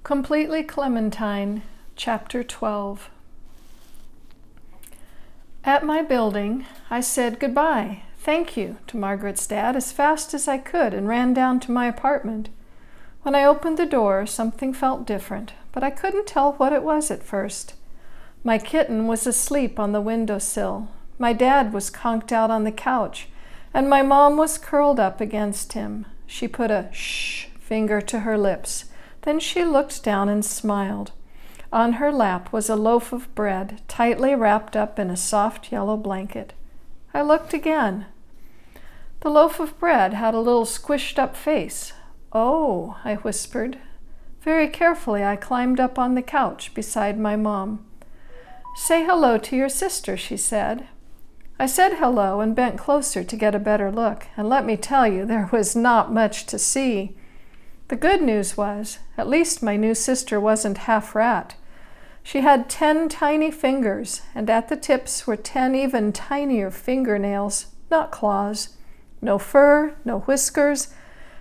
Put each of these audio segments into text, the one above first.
Completely Clementine, Chapter 12. At my building, I said goodbye, thank you, to Margaret's dad as fast as I could and ran down to my apartment. When I opened the door, something felt different, but I couldn't tell what it was at first. My kitten was asleep on the windowsill. My dad was conked out on the couch, and my mom was curled up against him. She put a shh finger to her lips. Then she looked down and smiled. On her lap was a loaf of bread, tightly wrapped up in a soft yellow blanket. I looked again. The loaf of bread had a little squished-up face. "Oh," I whispered. Very carefully, I climbed up on the couch beside my mom. "Say hello to your sister," she said. I said hello and bent closer to get a better look, and let me tell you, there was not much to see. The good news was, at least my new sister wasn't half rat. She had 10 tiny fingers, and at the tips were 10 even tinier fingernails, not claws. No fur, no whiskers,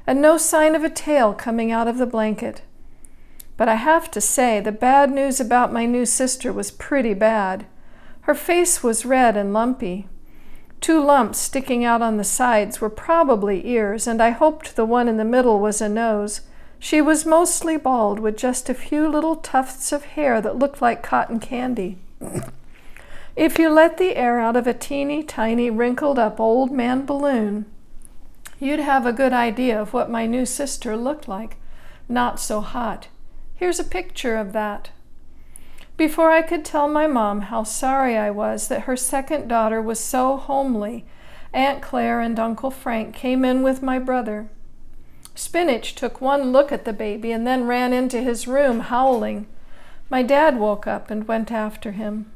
and no sign of a tail coming out of the blanket. But I have to say, the bad news about my new sister was pretty bad. Her face was red and lumpy. 2 lumps sticking out on the sides were probably ears, and I hoped the one in the middle was a nose. She was mostly bald, with just a few little tufts of hair that looked like cotton candy. If you let the air out of a teeny tiny wrinkled up old man balloon, you'd have a good idea of what my new sister looked like. Not so hot. Here's a picture of that. Before I could tell my mom how sorry I was that her second daughter was so homely, Aunt Claire and Uncle Frank came in with my brother. Spinach took one look at the baby and then ran into his room howling. My dad woke up and went after him.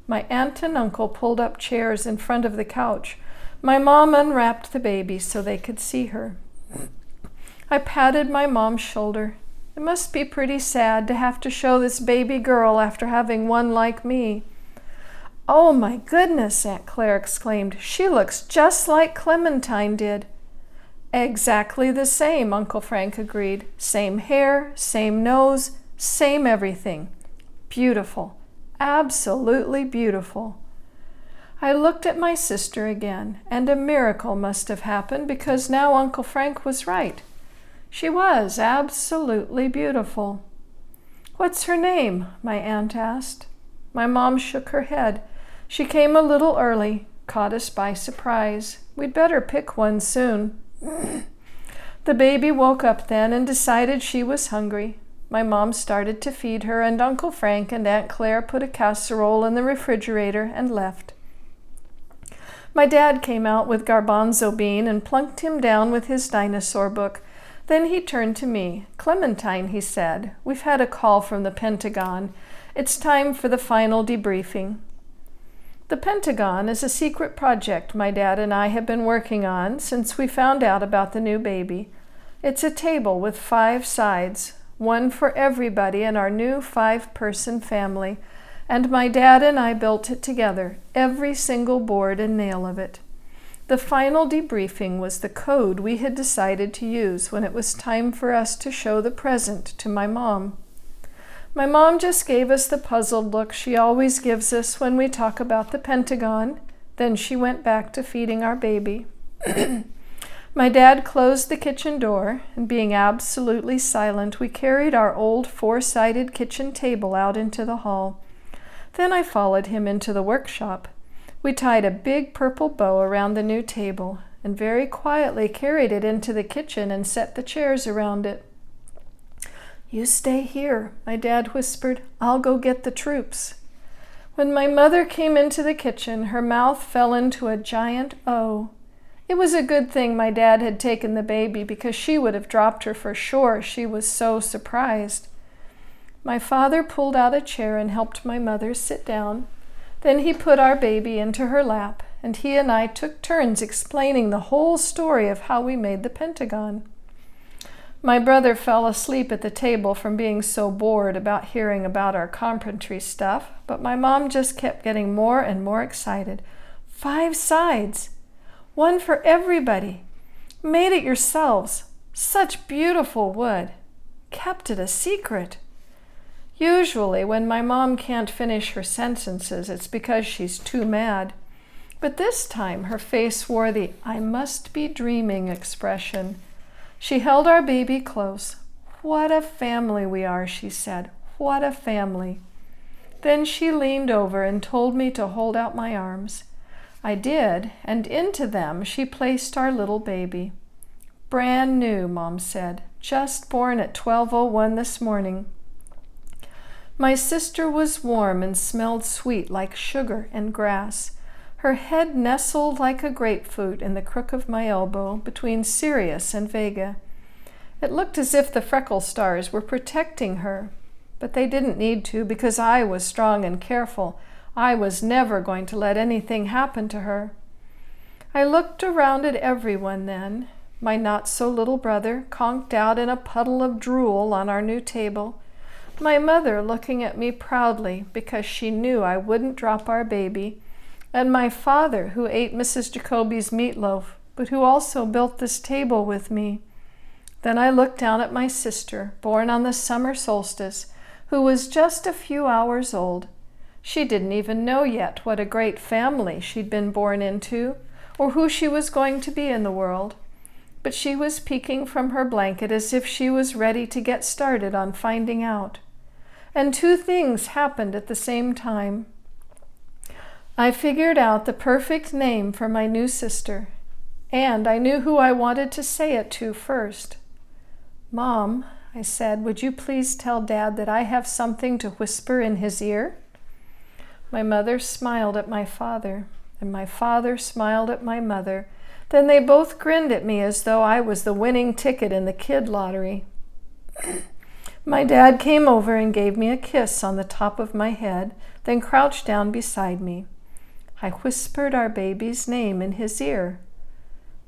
My aunt and uncle pulled up chairs in front of the couch. My mom unwrapped the baby so they could see her. I patted my mom's shoulder. It must be pretty sad to have to show this baby girl after having one like me. "Oh my goodness," Aunt Claire exclaimed. "She looks just like Clementine did." "Exactly the same," Uncle Frank agreed. "Same hair, same nose, same everything. Beautiful. Absolutely beautiful." I looked at my sister again, and a miracle must have happened because now Uncle Frank was right. She was absolutely beautiful. "What's her name?" my aunt asked. My mom shook her head. She came a little early, caught us by surprise. We'd better pick one soon. The baby woke up then and decided she was hungry. My mom started to feed her, and Uncle Frank and Aunt Claire put a casserole in the refrigerator and left. My dad came out with garbanzo bean and plunked him down with his dinosaur book. Then he turned to me. "Clementine," he said, "we've had a call from the Pentagon. It's time for the final debriefing." The Pentagon is a secret project my dad and I have been working on since we found out about the new baby. It's a table with 5 sides, one for everybody in our new 5-person family, and my dad and I built it together, every single board and nail of it. The final debriefing was the code we had decided to use when it was time for us to show the present to my mom. My mom just gave us the puzzled look she always gives us when we talk about the Pentagon. Then she went back to feeding our baby. My dad closed the kitchen door, and being absolutely silent, we carried our old 4-sided kitchen table out into the hall. Then I followed him into the workshop. We tied a big purple bow around the new table and very quietly carried it into the kitchen and set the chairs around it. "You stay here," my dad whispered. "I'll go get the troops." When my mother came into the kitchen, her mouth fell into a giant O. It was a good thing my dad had taken the baby because she would have dropped her for sure. She was so surprised. My father pulled out a chair and helped my mother sit down. Then he put our baby into her lap, and he and I took turns explaining the whole story of how we made the Pentagon. My brother fell asleep at the table from being so bored about hearing about our carpentry stuff, but my mom just kept getting more and more excited. 5 sides! One for everybody! Made it yourselves! Such beautiful wood! Kept it a secret! Usually, when my mom can't finish her sentences, it's because she's too mad. But this time, her face wore the "I must be dreaming" expression. She held our baby close. "What a family we are," she said. "What a family." Then she leaned over and told me to hold out my arms. I did, and into them she placed our little baby. "Brand new," Mom said. "Just born at 12:01 this morning." My sister was warm and smelled sweet like sugar and grass. Her head nestled like a grapefruit in the crook of my elbow between Sirius and Vega. It looked as if the freckle stars were protecting her, but they didn't need to because I was strong and careful. I was never going to let anything happen to her. I looked around at everyone then. My not-so-little brother conked out in a puddle of drool on our new table. My mother looking at me proudly because she knew I wouldn't drop our baby, and my father who ate Mrs. Jacoby's meatloaf, but who also built this table with me. Then I looked down at my sister, born on the summer solstice, who was just a few hours old. She didn't even know yet what a great family she'd been born into, or who she was going to be in the world. But she was peeking from her blanket as if she was ready to get started on finding out. And two things happened at the same time. I figured out the perfect name for my new sister, and I knew who I wanted to say it to first. "Mom," I said, "would you please tell Dad that I have something to whisper in his ear?" My mother smiled at my father, and my father smiled at my mother. Then they both grinned at me as though I was the winning ticket in the kid lottery. My dad came over and gave me a kiss on the top of my head, then crouched down beside me. I whispered our baby's name in his ear.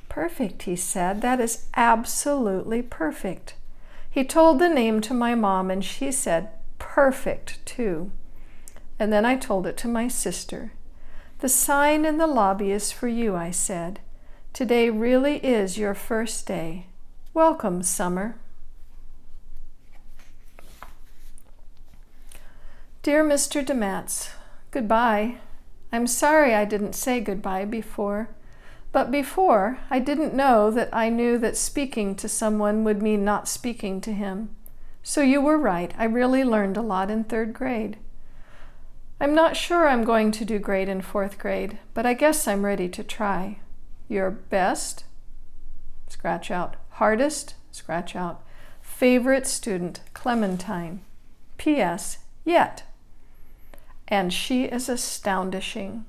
"Perfect," he said. "That is absolutely perfect." He told the name to my mom, and she said, "Perfect," too. And then I told it to my sister. "The sign in the lobby is for you," I said. "Today really is your first day. Welcome, summer." Dear Mr. DeMatz, goodbye. I'm sorry I didn't say goodbye before. But before, I didn't know that I knew that speaking to someone would mean not speaking to him. So you were right. I really learned a lot in 3rd grade. I'm not sure I'm going to do great in 4th grade, but I guess I'm ready to try. Your best? Scratch out. Hardest? Scratch out. Favorite student, Clementine. P.S. Yet. And she is astounding.